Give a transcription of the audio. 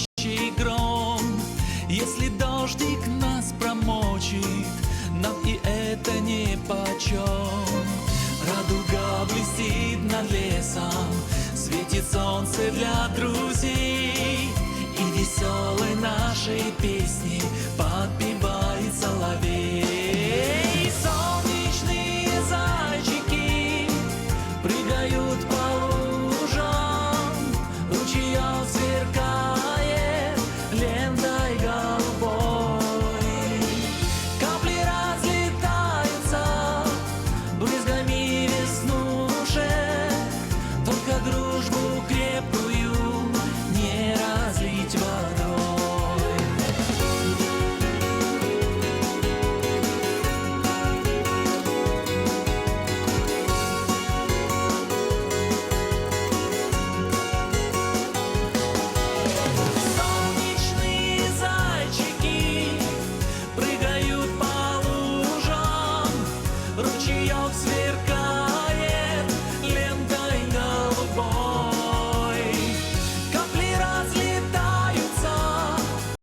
грохочущий гром. Если дождик нас промочит, нам и это нипочем. Радуга блестит над лесом, светит солнце для друзей, и веселой нашей песни подпевает соловей. Солнечные зайчики прыгают по лужам, ручеёк сверкает лентой голубой. Капли разлетаются брызгами веснушек, только дружбу крепкую не разлить водой. Солнечные зайчики прыгают по лужам, ручеёк сверкает